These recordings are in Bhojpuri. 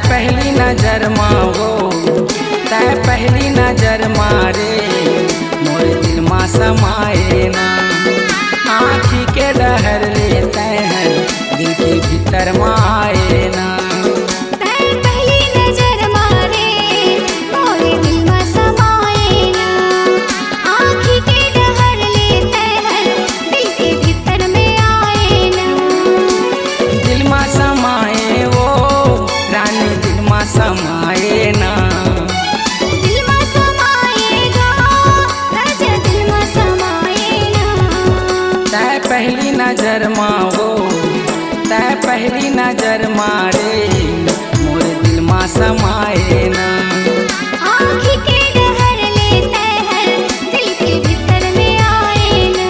पहली नजर माँ वो तय पहली नजर मारे मोर दिल माँ समाए ना। आँखी के डहर लेते हैं दिल के भीतर माँ आए ना। तय पहली नजर मारे मोर दिल माँ समाए ना। आँखी के डहर लेते हैं दिल के भीतर में आए ना। दिल माँ समाए वो रानी दिल माँ समाए ना। दिल माँ समाएगा राजा दिल माँ समाए ना। तय पहली नजर माँ वो तय पहली नजर मारे मोर दिल माँ समाए ना। आँखी के डहर लेते हैं दिल के भीतर में आए ना।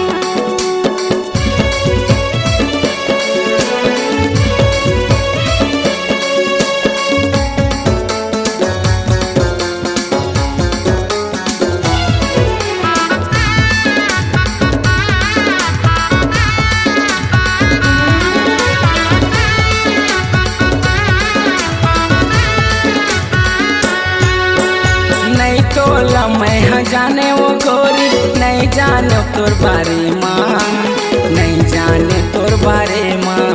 नहीं तो मैं जाने वो गोरी नहीं जाने तोर बारे माँ नहीं जाने तोर बारे माँ।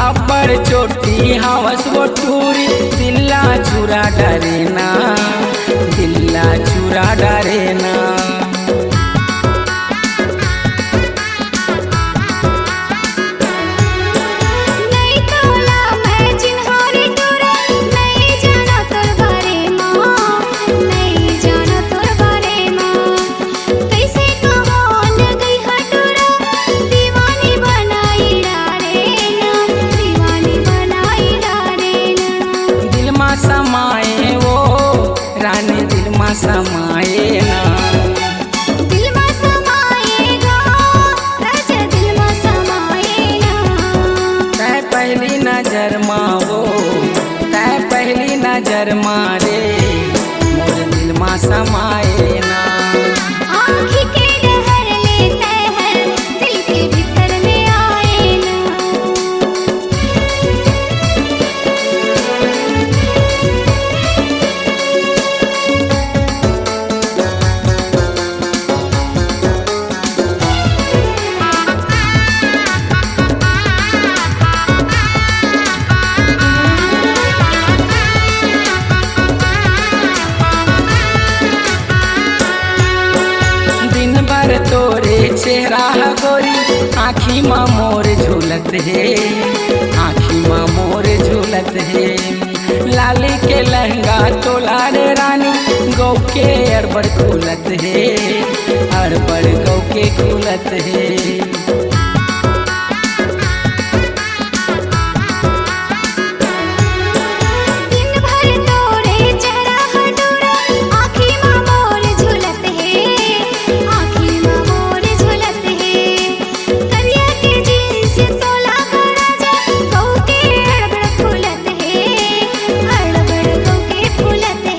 अब्बड़ चोटी हवस वो टूरी दिल्ला चूरा डरे ना दिल्ला चूरा डरे ना। नहीं तोला मैं चिन्हारी टूरा नहीं जाना तोर बारे माँ नहीं जाना तोर बारे माँ। कैसे कहाँ न गई हटूरा दीवानी बनाई डारे ना दीवानी बनाई डारे ना। दिल माँ समाए वो रानी दिल माँ समाए ना। दिल माँ समाएगा राजा दिल माँ समाए ना। तय पहली नजर माँ वो तय पहली नजर मारे मोर दिल माँ समाए ना। आँखी के डहर लेते हैं दिल के भीतर में आए ना। दिन भर तोरे चेहरा गोरी आँखी माँ मोर झूलत है आँखी माँ मोर झूलत है। लाली के लहंगा तोला रे रानी गौ के अड़बड़ खुलत है अड़बड़ गौ के खुलत है। दिन भर तोरे चेहरा हटूरा आँखी माँ मोर झूलत है आँखी माँ मोर झूलत है। करिया के जींस तोला का राजा गौ के अड़बड़ फूलत है अड़बड़ गौ के फूलत है।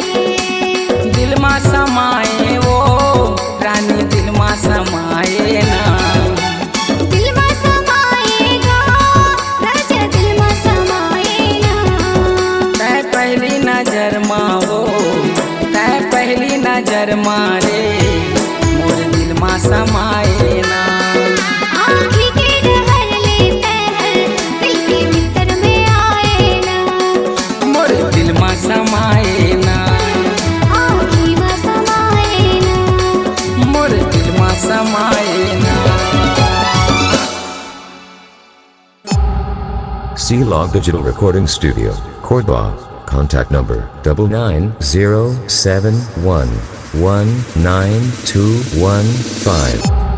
दिल माँ समाए वो रानी दिल माँ समाए ना। दिल माँ समाएगा राजा दिल माँ समाए ना। तय पहली नजर माँ वो तय पहली नजर मारे मोर दिल माँ समाए ना। आँखी के डहर लेते हैं दिल के भीतर में आए ना। मोर दिल माँ समाए ना। आँखी माँ समाए ना। मोर दिल माँ समाए ना। C-Log Digital Recording Studio, Cordoba. Contact number 99071192115.